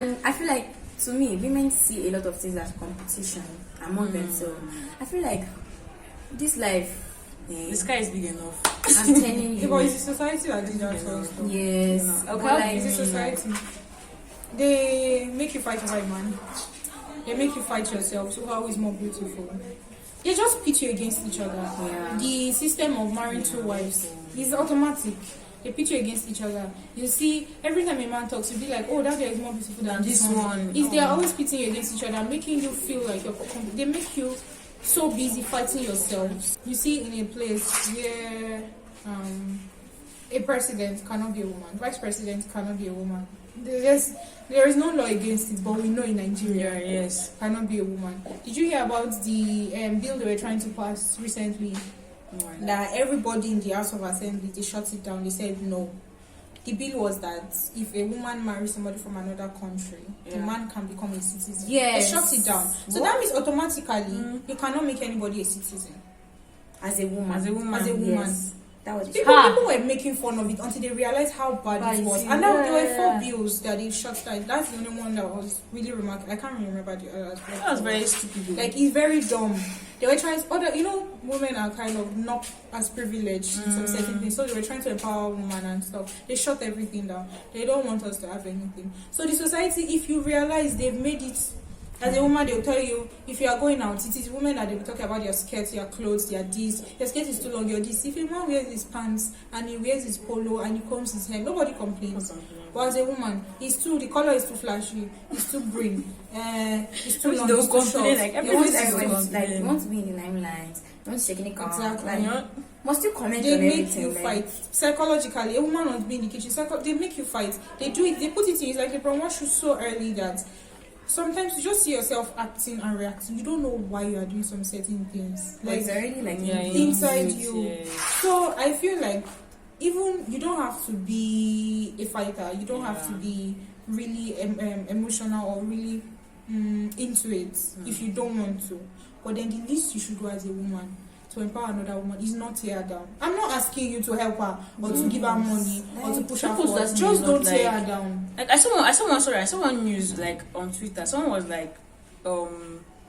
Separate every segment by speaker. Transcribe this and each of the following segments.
Speaker 1: I feel like, to me, women see a lot of things as competition among themselves. I feel like this life,
Speaker 2: the sky is big enough.
Speaker 1: I'm telling you.
Speaker 3: But it's the society that did that first.
Speaker 1: Yes.
Speaker 2: Okay,
Speaker 1: But like,
Speaker 3: It's the society. They make you fight over a man. They make you fight yourself. So how is more beautiful? They just pit you against each other.
Speaker 1: Yeah.
Speaker 3: The system of marrying two wives is automatic. They pit you against each other. You see, every time a man talks, you'll be like, oh, that guy is more beautiful than this one. They are always pitting you against each other, making you feel like they make you so busy fighting yourselves. You see, in a place where a president cannot be a woman, vice president cannot be a woman. There is no law against it, but we know in Nigeria,
Speaker 2: yes,
Speaker 3: cannot be a woman. Did you hear about the bill they were trying to pass recently? That everybody in the House of Assembly, they shut it down. They said no. The bill was that if a woman marries somebody from another country, the man can become a citizen.
Speaker 1: Yes.
Speaker 3: They shut it down. So that means automatically you cannot make anybody a citizen.
Speaker 1: as a woman.
Speaker 3: As a woman.
Speaker 1: Yes. That was
Speaker 3: People were making fun of it until they realized how bad it was. And now there were 4 bills that they shut down. That's the only one that was really remarkable. I can't remember the others.
Speaker 2: That was very stupid.
Speaker 3: Like, it's very dumb. They were trying women are kind of not as privileged in some certain things. So they were trying to empower women and stuff. They shut everything down. They don't want us to have anything. So the society, if you realize they've made it, as a woman, they'll tell you, if you are going out, it is women that they will talk about your skirts, your clothes, your this. Your skirt is too long, your this. If a man wears his pants and he wears his polo and he combs his hair, nobody complains. But as a woman, the color is too flashy, it's too green, it's too long, it's too short.
Speaker 1: like you want to be in the limelight, you want to check any car.
Speaker 3: Exactly.
Speaker 1: Like, must you comment
Speaker 3: They
Speaker 1: on
Speaker 3: make
Speaker 1: everything?
Speaker 3: you fight. Psychologically, a woman must be in the kitchen. They make you fight. They do it, they put it in, it's like they promote you so early that sometimes you just see yourself acting and reacting. You don't know why you are doing some certain things.
Speaker 1: Like, it's already like
Speaker 3: inside you. Yeah. So I feel like even you don't have to be a fighter. You don't have to be really emotional or really into it if you don't want to. But then the least you should do as a woman to empower another woman is not tear her down. I'm not asking you to help her or to give her money or to push her forward. Just don't tear her down.
Speaker 2: Like I saw one news like on Twitter. Someone was like,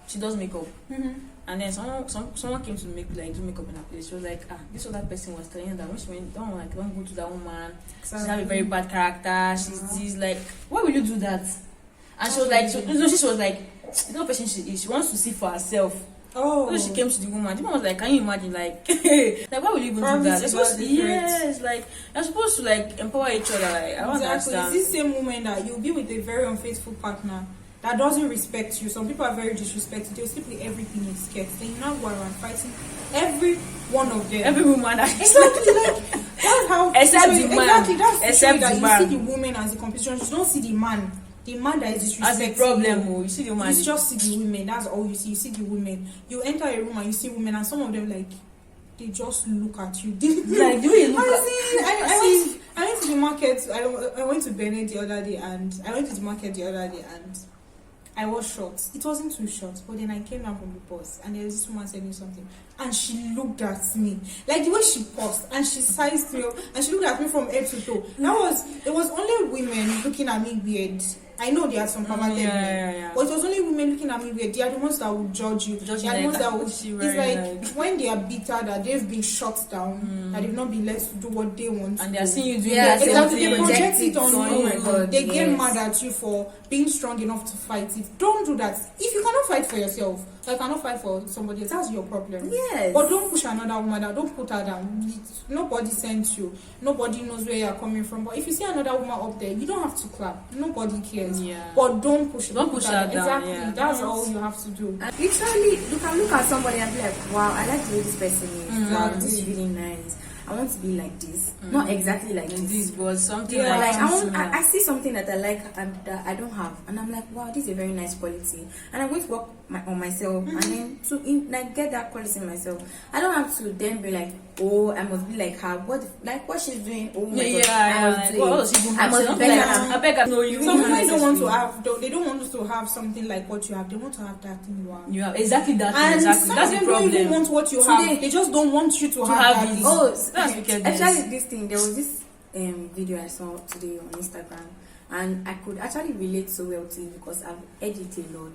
Speaker 2: she does makeup, and then someone came to do makeup in her place. She was like, this other person was telling her that when she went, don't go to that woman. She have a very bad character. She's like, why will you do that? And she was like, she was like, the kind of person she is. She wants to see for herself. So she came to the woman. The woman was like, can you imagine, like, like why would you even do that? Yes, like you're supposed to like empower each other. Like, I don't understand.
Speaker 3: It's this same woman that you'll be with a very unfaithful partner that doesn't respect you. Some people are very disrespectful. They'll sleep with everything in skirts. Then you now go around fighting every one of them.
Speaker 2: Every woman.
Speaker 3: Exactly. Like, that's how.
Speaker 2: Except the man.
Speaker 3: Exactly. That's
Speaker 2: except
Speaker 3: that
Speaker 2: the man.
Speaker 3: You see the woman as a competition. You don't see the man. The man that is disrespecting.
Speaker 2: As a problem, you see the woman.
Speaker 3: You just see the women. That's all you see. You see the women. You enter a room and you see women, and some of them like they just look at you.
Speaker 2: Like, do you look
Speaker 3: I went to the market. I went to Benin the other day, and I went to the market the other day, and I was short. It wasn't too short, but then I came down from the bus, and there was this woman saying something, and she looked at me like the way she paused, and she sized me up, and she looked at me from head to toe. It was only women looking at me weird. I know there are some perverted men, but it was only women looking at me weird. They are the ones that will judge you. They are the ones that will. It's like when they are bitter that they've been shut down, that they've not been let to do what they want,
Speaker 2: and they are seeing you doing
Speaker 3: exactly. They project it on you.
Speaker 1: Oh my God,
Speaker 3: they get mad at you for being strong enough to fight it. Don't do that. If you cannot fight for yourself, you cannot fight for somebody else. That's your problem.
Speaker 1: Yes.
Speaker 3: But don't push another woman down. Don't put her down. Nobody sent you. Nobody knows where you are coming from. But if you see another woman up there, you don't have to clap. Nobody cares.
Speaker 2: Yeah.
Speaker 3: But don't push her
Speaker 2: down.
Speaker 3: Exactly.
Speaker 2: Yeah.
Speaker 3: That's all you have to do.
Speaker 1: And literally, you can look at somebody and be like, wow, I like the way this person is. Wow, this is really nice. I want to be like this. Not exactly like this,
Speaker 2: but something
Speaker 1: like I see something that I like and that I don't have, and I'm like, wow, this is a very nice quality, and I'm going to work on myself, and then to get that quality in myself. I don't have to then be like, oh, I must be like her. What she's doing? Oh my God, I must be
Speaker 2: I beg her. No, you.
Speaker 3: Some women don't want to have. They don't want to have something like what you have. They want to have that thing you have.
Speaker 2: You have exactly that.
Speaker 3: And
Speaker 2: exactly.
Speaker 3: some
Speaker 2: That's
Speaker 3: of
Speaker 2: the
Speaker 3: them don't
Speaker 2: problem.
Speaker 3: even want what you have. They just don't want you to have that.
Speaker 1: Oh,
Speaker 2: that's wickedness.
Speaker 1: actually, this thing, there was this video I saw today on Instagram, and I could actually relate so well to it because I've heard it a lot.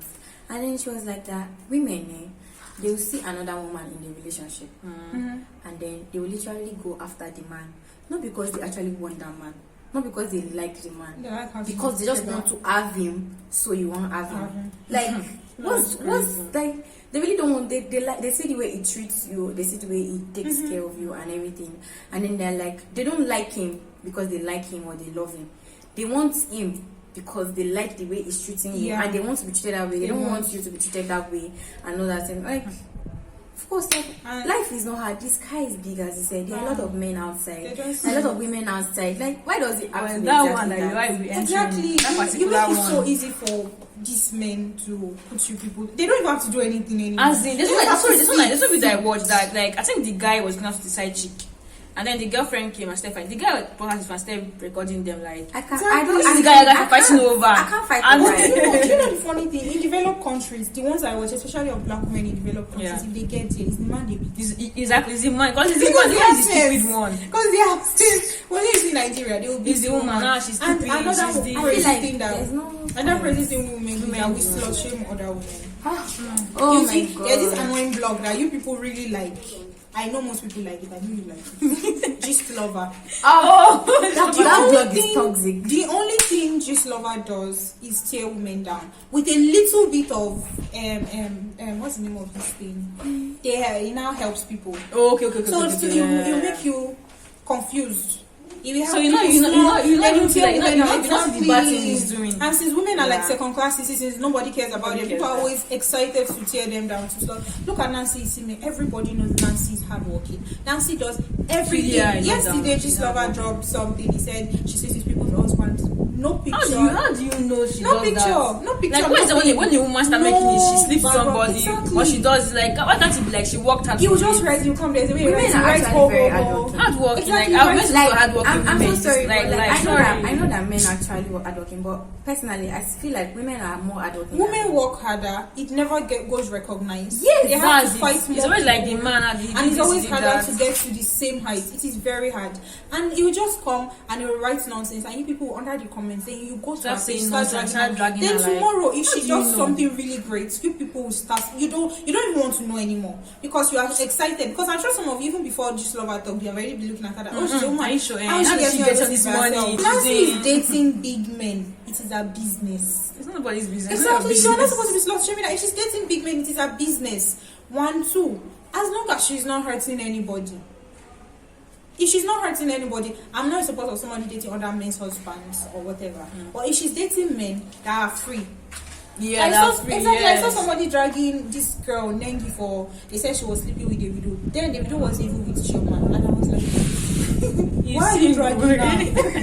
Speaker 1: And then she was like that women, they will see another woman in the relationship, and then they will literally go after the man, not because they actually want that man, not because they like the man, because they just want to have him, so you want to have him. Like, what's like, they really don't want, they like, they see the way he treats you, they see the way he takes care of you and everything, and then they're like, they don't like him because they like him or they love him, they want him because they like the way he's treating you, and they want to be treated that way. They don't want you to be treated that way and all that. And like, of course, like, life is not hard. The sky is big, as you said. There are a lot of men outside, a lot of women outside. Like, why does it have to be
Speaker 2: that
Speaker 1: exactly
Speaker 2: one
Speaker 1: that?
Speaker 2: that you
Speaker 3: Exactly.
Speaker 2: that
Speaker 3: You
Speaker 2: particular
Speaker 3: make it
Speaker 2: one.
Speaker 3: so easy for these men to put you people. They don't even have to do anything anymore.
Speaker 2: As in, there's one video I watched that, like, I think the guy was going to the side chick. And then the girlfriend came and Stephanie. The guy brought his phone, started recording them like.
Speaker 1: I can't.
Speaker 3: Exactly.
Speaker 1: I
Speaker 2: This guy are fighting over.
Speaker 1: I can't fight
Speaker 2: And
Speaker 1: over
Speaker 3: Do
Speaker 1: it.
Speaker 3: you know the funny thing? In developed countries, the ones I watch, especially of black women in developed countries, if they get here, it's the man they beat.
Speaker 2: Exactly, it's the man. Because it's the man. The man is the stupid one.
Speaker 3: Because they have since when they see Nigeria, they will be
Speaker 2: It's the woman. Now she's
Speaker 3: And
Speaker 2: stupid.
Speaker 3: another
Speaker 2: She's the.
Speaker 1: I feel
Speaker 3: crazy
Speaker 1: like
Speaker 3: thing that
Speaker 1: there's no.
Speaker 3: another crazy thing women do that we slut shame other women.
Speaker 1: Oh
Speaker 3: You
Speaker 1: my
Speaker 3: see,
Speaker 1: god.
Speaker 3: there's this annoying blog that you people really like. I know most people like it. I know you like it. Gist lover.
Speaker 1: Oh,
Speaker 3: The
Speaker 1: that
Speaker 3: only
Speaker 1: blog is
Speaker 3: thing-
Speaker 1: toxic.
Speaker 3: The only thing Gist lover does is tear women down with a little bit of what's the name of this thing? It now helps people.
Speaker 2: Oh, okay.
Speaker 3: So
Speaker 2: okay,
Speaker 3: it'll make you confused. It will help
Speaker 2: So you know
Speaker 3: then
Speaker 2: see, like,
Speaker 3: tear
Speaker 2: you know
Speaker 3: women
Speaker 2: the
Speaker 3: down.
Speaker 2: bad thing he's doing.
Speaker 3: And since women are like
Speaker 2: Yeah.
Speaker 3: second class citizens, nobody cares about
Speaker 2: Nobody
Speaker 3: them.
Speaker 2: cares
Speaker 3: People are
Speaker 2: about
Speaker 3: always excited to tear them down. Look at Nancy Isime. Everybody knows Nancy's hardworking. Nancy does everything.
Speaker 2: Yeah, I know
Speaker 3: Yesterday,
Speaker 2: that.
Speaker 3: Gist lover dropped something. He said she says his people's husbands. No picture.
Speaker 2: How do you know she
Speaker 3: No
Speaker 2: does
Speaker 3: picture.
Speaker 2: that?
Speaker 3: No picture.
Speaker 2: Like, what is the when the woman start making it, she sleeps
Speaker 3: No
Speaker 2: somebody,
Speaker 3: background.
Speaker 2: or she does like, why can't it be like she worked hard?
Speaker 3: You
Speaker 2: for
Speaker 3: just
Speaker 2: it?
Speaker 3: write. You come there's a way.
Speaker 1: Women
Speaker 3: Write,
Speaker 1: are
Speaker 3: write,
Speaker 1: actually
Speaker 3: go,
Speaker 1: very
Speaker 3: go, go.
Speaker 1: hardworking.
Speaker 2: Hardworking,
Speaker 3: Exactly,
Speaker 2: like, I've
Speaker 3: right.
Speaker 2: met
Speaker 1: Like,
Speaker 2: some hardworking
Speaker 1: I'm
Speaker 2: women.
Speaker 1: so sorry,
Speaker 2: like,
Speaker 1: but like,
Speaker 2: sorry.
Speaker 1: I know that men actually work hardworking, but personally, I feel like women are more hardworking.
Speaker 3: Women work harder. It never goes recognized.
Speaker 1: Yes,
Speaker 3: they have
Speaker 2: That's
Speaker 3: to
Speaker 2: it.
Speaker 3: fight more.
Speaker 2: It's always like the
Speaker 3: people.
Speaker 2: man
Speaker 3: And it's always harder to get to the same height. It is very hard. And it will just come and it will write nonsense. And you people under the comments saying you go to
Speaker 2: Start
Speaker 3: her page,
Speaker 2: saying
Speaker 3: start
Speaker 2: nonsense,
Speaker 3: dragging
Speaker 2: start
Speaker 3: her.
Speaker 2: dragging
Speaker 3: Then
Speaker 2: her, like,
Speaker 3: tomorrow, if
Speaker 2: how
Speaker 3: she
Speaker 2: do you
Speaker 3: does
Speaker 2: know?
Speaker 3: something really great, you people will start. You don't even want to know anymore because you are excited. Because I'm sure some of you, even before this lover talk, they are already be looking at her. That, oh, she's a woman.
Speaker 2: Are you sure?
Speaker 3: How
Speaker 2: How did she get all this money?
Speaker 3: Nancy
Speaker 2: She's
Speaker 3: is dating big men. It is a business.
Speaker 2: It's not nobody's business.
Speaker 3: Exactly.
Speaker 2: It's
Speaker 3: You're
Speaker 2: not
Speaker 3: not
Speaker 2: business.
Speaker 3: supposed to be slut shaming her. If she's dating big men, it is her business. 1, 2. As long as she's not hurting anybody. If she's not hurting anybody, I'm not supposed of somebody dating other men's husbands or whatever. But if she's dating men that are free.
Speaker 2: Yeah,
Speaker 3: I
Speaker 2: that's
Speaker 3: saw,
Speaker 2: free.
Speaker 3: exactly.
Speaker 2: Yes.
Speaker 3: I saw somebody dragging this girl Nengi for. They said she was sleeping with Davido. Then Davido was even with Chioma, and I was like, why are you dragging her?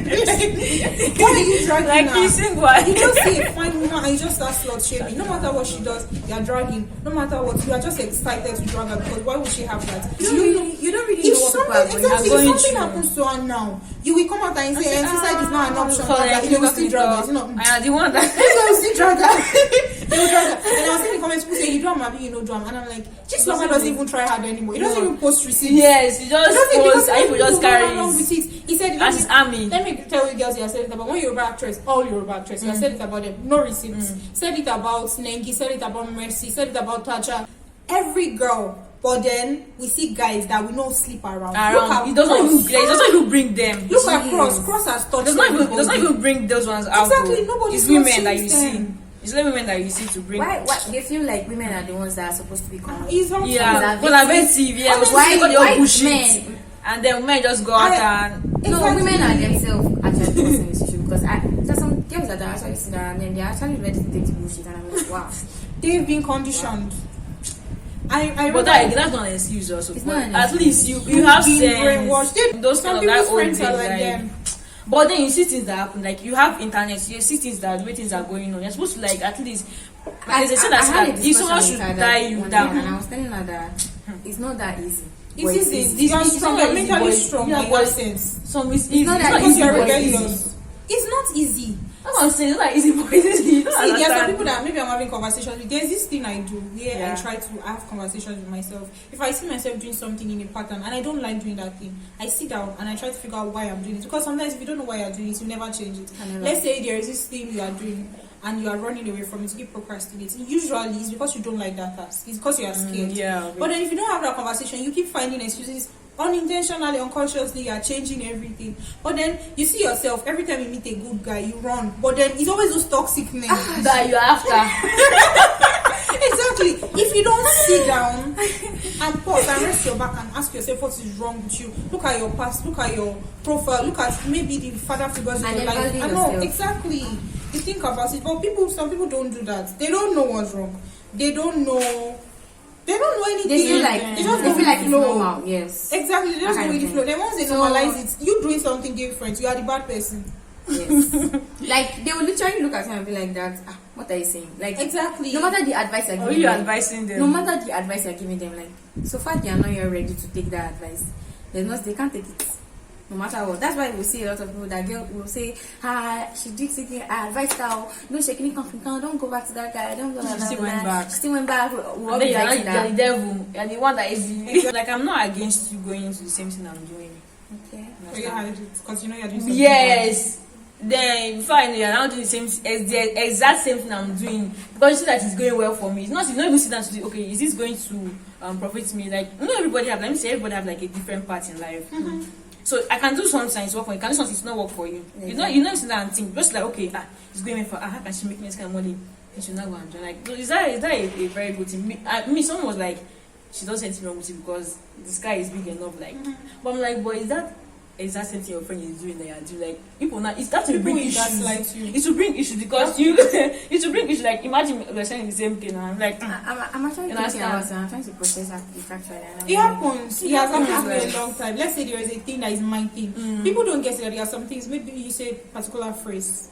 Speaker 3: Why are you dragging
Speaker 2: Like
Speaker 3: her?
Speaker 2: you sing what?
Speaker 3: You just see a fine woman and you just start slut shaming. No matter what she does, you are dragging. No matter what, you are just excited to drag her because why would she have that?
Speaker 1: You don't really
Speaker 3: If
Speaker 1: know what people are
Speaker 3: something,
Speaker 1: going
Speaker 3: exactly,
Speaker 1: through.
Speaker 3: if something happens to her now, you will come out and say, suicide is not an option.
Speaker 2: So, like,
Speaker 3: They will still drag her. It's not.
Speaker 2: I am the one that.
Speaker 3: They will still drag her. They will drag her. And I was seeing the comments people say, you drama, you know drama. And I'm like, this lover doesn't even try hard anymore. He doesn't even post receipts.
Speaker 2: Yes, you just post. I people just carry.
Speaker 3: He said,
Speaker 2: That's his army.
Speaker 3: let me tell you girls, I said it about one Yoruba actress, all Yoruba actress. I said it about them, no receipts. Said it about Nengi, said it about Mercy, said it about Tacha. Every girl. But then we see guys that we know sleep around. Look at
Speaker 2: He doesn't even bring them.
Speaker 3: Look at Cross has touched.
Speaker 2: Does not even bring those ones out.
Speaker 3: Exactly,
Speaker 2: though.
Speaker 3: nobody
Speaker 2: It's women
Speaker 3: sees
Speaker 2: that you see.
Speaker 3: them.
Speaker 2: It's like women that you see to bring.
Speaker 1: Why they feel like women are the ones that are supposed to be common?
Speaker 3: He's also
Speaker 2: Yeah,
Speaker 1: It's
Speaker 2: but I'm TV. Yeah,
Speaker 1: Why
Speaker 2: got your
Speaker 1: men?
Speaker 2: bullshit. And then men just go out and.
Speaker 1: No,
Speaker 3: Exactly.
Speaker 1: women are themselves actually causing this issue because there's some girls that are actually sit down and then they're actually ready to take the bullshit and I'm like, wow.
Speaker 3: they've been conditioned.
Speaker 2: But that's not an excuse also.
Speaker 1: It's
Speaker 2: But
Speaker 1: not an
Speaker 2: at
Speaker 1: excuse.
Speaker 2: least you have
Speaker 3: been
Speaker 2: sense.
Speaker 3: brainwashed.
Speaker 2: Those
Speaker 3: Some
Speaker 2: kind of that
Speaker 3: people's
Speaker 2: old
Speaker 3: friends
Speaker 2: days,
Speaker 3: are like
Speaker 2: like.
Speaker 3: them.
Speaker 2: But then you see things that happen, like you have internet, you see things that the way things are going on. You're supposed to like at least.
Speaker 1: I
Speaker 2: They say
Speaker 1: had a
Speaker 2: that if
Speaker 1: discussion
Speaker 2: someone
Speaker 1: with
Speaker 2: should
Speaker 1: her
Speaker 2: tie
Speaker 1: that
Speaker 2: you
Speaker 1: one
Speaker 2: down,
Speaker 1: day, and I was telling her that it's not that easy.
Speaker 3: It
Speaker 1: But
Speaker 3: isn't.
Speaker 1: easy.
Speaker 3: You are
Speaker 2: It's
Speaker 3: strong.
Speaker 2: not
Speaker 3: You're
Speaker 2: easy,
Speaker 3: mentally
Speaker 2: but-
Speaker 3: strong.
Speaker 2: yeah,
Speaker 3: in
Speaker 2: but-
Speaker 3: that sense.
Speaker 2: some it's easy.
Speaker 1: not
Speaker 2: It's
Speaker 1: that
Speaker 2: not
Speaker 3: Because
Speaker 1: easy,
Speaker 3: you're
Speaker 1: but
Speaker 2: but it's
Speaker 3: rebellious.
Speaker 2: easy.
Speaker 3: It's not easy.
Speaker 2: That's what I'm saying. It's like easy boys. You don't
Speaker 3: See, there are some
Speaker 2: understand.
Speaker 3: people that maybe I'm having conversations with. There's this thing I do where
Speaker 2: Yeah.
Speaker 3: I try to have conversations with myself. If I see myself doing something in a pattern and I don't like doing that thing, I sit down and I try to figure out why I'm doing it. Because sometimes if you don't know why you're doing it, you never change it. Let's say there is this thing you are doing and you are running away from it, you keep procrastinating. Usually it's because you don't like that task. It's because you are scared.
Speaker 2: Yeah.
Speaker 3: But then if you don't have that conversation, you keep finding excuses. Unintentionally, unconsciously, you are changing everything. But then you see yourself every time you meet a good guy, you run. But then it's always those toxic men.
Speaker 2: That you're after.
Speaker 3: Exactly. If you don't sit down and pause and rest your back and ask yourself what is wrong with you, look at your past, look at your profile, look at maybe the father figures in
Speaker 1: And
Speaker 3: your life.
Speaker 1: evaluate
Speaker 3: I know
Speaker 1: yourself.
Speaker 3: exactly. You think about it, but some people don't do that. They don't know what's wrong. They don't know. They don't know anything.
Speaker 1: They feel like
Speaker 3: they just
Speaker 1: they
Speaker 3: go
Speaker 1: feel
Speaker 3: with
Speaker 1: like
Speaker 3: the
Speaker 1: it's
Speaker 3: flow.
Speaker 1: normal. Yes.
Speaker 3: Exactly, they just
Speaker 1: That
Speaker 3: go
Speaker 1: kind
Speaker 3: with
Speaker 1: of
Speaker 3: the flow.
Speaker 1: thing.
Speaker 3: Then once they
Speaker 1: So-
Speaker 3: normalize it, you doing something different, you are the bad person.
Speaker 1: Yes. Like they will literally look at you and be like that. Ah, what are you saying? Like
Speaker 3: Exactly.
Speaker 1: no matter the advice you're
Speaker 2: Or
Speaker 1: giving
Speaker 2: you
Speaker 1: them,
Speaker 2: advising them.
Speaker 1: no matter the advice you're giving them, like so far they are not yet ready to take that advice. They can't take it. No matter what. That's why we see a lot of people that girl will say, she did something, I advised her, no shaking it confident, don't go back to that guy, don't go
Speaker 2: She
Speaker 1: back.
Speaker 2: still went back.
Speaker 1: She still went back.
Speaker 2: And then you're the devil. You're the one that is like, I'm not against you going into the same thing I'm doing.
Speaker 1: Okay.
Speaker 3: Because you know you're doing something.
Speaker 2: Yes. Then before I know you're now doing the same, the exact same thing I'm doing, because you see that it's going well for me. It's not even sit down to say, okay, is this going to profit me? Like, not everybody have. Let me say, everybody have like a different part in life.
Speaker 3: Mm-hmm.
Speaker 2: So I can do something and it's work for you. Can do something it's not work for you.
Speaker 1: Exactly.
Speaker 2: You know, sit down and think. Just like, okay, it's going for how can she make me this kind of money? And she's not going to like. Is that a very good thing? Me, someone was like, she doesn't anything wrong with it because the sky is big enough. Like, but I'm like, but is that exact same thing your friend is doing that you're doing? Like, people now, it's that to bring
Speaker 3: People
Speaker 2: issues.
Speaker 3: gaslight you.
Speaker 2: It will bring issues because it will bring issues. Like, imagine we're saying the same thing and I'm like,
Speaker 1: I'm actually
Speaker 2: You
Speaker 1: thinking
Speaker 2: understand?
Speaker 1: about it. I'm trying to process it actually. And I'm
Speaker 3: It
Speaker 1: like,
Speaker 3: happens. It has happened
Speaker 2: happens.
Speaker 3: for a long time. Let's say there is a thing that is my thing. People don't get it that there are some things. Maybe you say a particular phrase,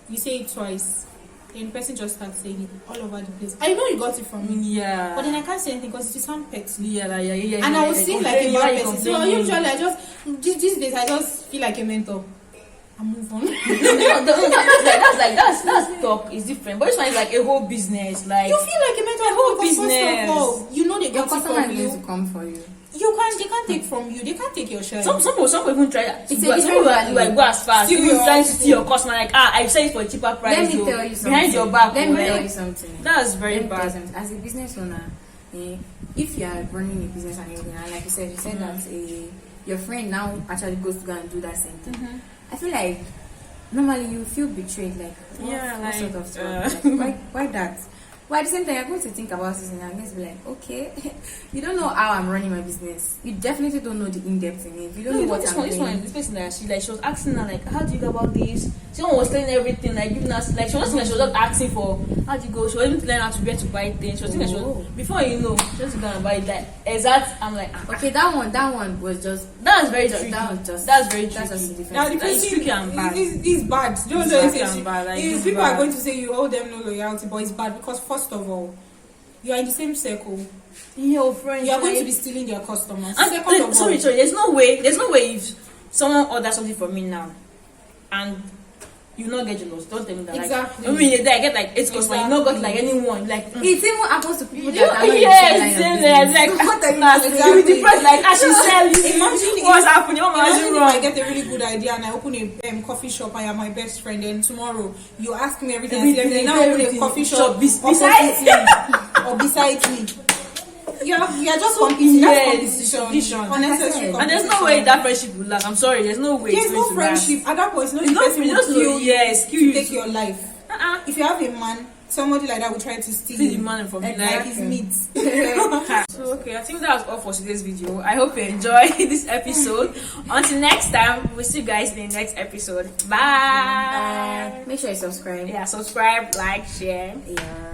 Speaker 3: you say it twice, then the person just starts saying it all over the place. I know you got it from me,
Speaker 2: yeah.
Speaker 3: but then I can't say anything because it sound petty.
Speaker 2: Yeah.
Speaker 3: And I will seem like a bad person. So
Speaker 2: complaining.
Speaker 3: usually I just these days I just feel like a mentor. I move on.
Speaker 2: That's talk is different, but this one is like a whole business. Like,
Speaker 3: You feel like a mentor.
Speaker 2: A whole
Speaker 3: Because first
Speaker 2: business.
Speaker 3: of all, you know they
Speaker 1: your
Speaker 3: got it
Speaker 1: customer
Speaker 3: from
Speaker 1: is going
Speaker 3: you.
Speaker 1: to come for you.
Speaker 3: They can't take from you. They can't take your share.
Speaker 2: some people even try to
Speaker 1: It's a
Speaker 2: go, some
Speaker 1: different
Speaker 2: people
Speaker 1: value.
Speaker 2: like go as far as
Speaker 3: Steal
Speaker 2: even
Speaker 3: your
Speaker 2: trying to
Speaker 3: own
Speaker 2: steal your customer. Like, I sell it for a cheaper price.
Speaker 1: Let me
Speaker 2: so
Speaker 1: tell you something.
Speaker 2: behind your back.
Speaker 1: Let me
Speaker 2: like,
Speaker 1: tell you something.
Speaker 2: That's very
Speaker 1: Let me tell you
Speaker 2: bad.
Speaker 1: something. As a business owner, if you are running a business and everything, and like you said that your friend now actually goes to go and do that same thing. I feel like normally you feel betrayed. Like, what sort of stuff? Like, why that? But at the same time, you're going to think about this and you're going to be like, okay, you don't know how I'm running my business. You definitely don't know the in-depth in it. You don't know what I'm doing.
Speaker 2: This person that she was asking her like, how do you go about this? Someone was telling everything, like giving us like she wasn't like she was just asking for how do you go. She wasn't learning how to where to buy things. She was thinking she was before you know, she was gonna buy that exact. I'm like,
Speaker 1: Okay, that one was just
Speaker 2: that's very tricky.
Speaker 1: that's
Speaker 2: That's very tricky.
Speaker 1: that's just a different.
Speaker 3: Now the
Speaker 2: That is
Speaker 3: person
Speaker 2: tricky and bad.
Speaker 3: is bad. Don't
Speaker 2: It's
Speaker 3: know
Speaker 2: tricky
Speaker 3: if
Speaker 2: and bad, like,
Speaker 3: it's
Speaker 2: it's
Speaker 3: people
Speaker 2: bad.
Speaker 3: are going to say you owe them no loyalty, but it's bad because first of all, you are in the same circle.
Speaker 2: Your friends,
Speaker 3: You are going
Speaker 2: like-
Speaker 3: to be stealing their customers.
Speaker 2: And
Speaker 3: Second of all,
Speaker 2: sorry, there's no way if someone orders something from me now and you not get jealous, don't tell me that.
Speaker 3: Exactly.
Speaker 2: Like, I mean, I get like 8 customers, you not got like anyone, like
Speaker 1: It even happens to people
Speaker 2: you,
Speaker 1: that are not
Speaker 2: yes,
Speaker 1: in the
Speaker 2: same
Speaker 1: same
Speaker 2: there.
Speaker 1: line of
Speaker 2: Like,
Speaker 1: business. What are you
Speaker 2: that's
Speaker 1: saying?
Speaker 2: you with the press, like, I should sell you.
Speaker 3: Imagine
Speaker 2: What's
Speaker 3: if-
Speaker 2: happening? What am I
Speaker 3: imagine
Speaker 2: doing
Speaker 3: if
Speaker 2: wrong?
Speaker 3: I get a really good idea and I open a coffee shop and you're my best friend, and tomorrow you ask me everything, and
Speaker 2: Everything,
Speaker 3: then now open a
Speaker 2: everything.
Speaker 3: coffee
Speaker 2: Shop
Speaker 3: shop
Speaker 2: beside-
Speaker 3: opposite me or beside me. You are just competing.
Speaker 2: Yes,
Speaker 3: That's
Speaker 2: competition.
Speaker 3: Unnecessary
Speaker 2: And there's no way that friendship will last. I'm sorry, there's no way.
Speaker 3: There's
Speaker 2: it's
Speaker 3: no
Speaker 2: going to last.
Speaker 3: friendship at that point. It's not
Speaker 2: It's
Speaker 3: the
Speaker 2: not
Speaker 3: person
Speaker 2: just
Speaker 3: will kill you
Speaker 2: yes, kill
Speaker 3: to
Speaker 2: you.
Speaker 3: take your life. If you have a man, somebody like that will try to steal
Speaker 2: Steal the
Speaker 3: him.
Speaker 2: money from you,
Speaker 3: Like
Speaker 2: like
Speaker 3: his meat.
Speaker 2: So okay, I think that's all for today's video. I hope you enjoy this episode. Until next time, we'll see you guys in the next episode. Bye.
Speaker 1: Make sure you subscribe.
Speaker 2: Yeah, subscribe, like, share.
Speaker 1: Yeah.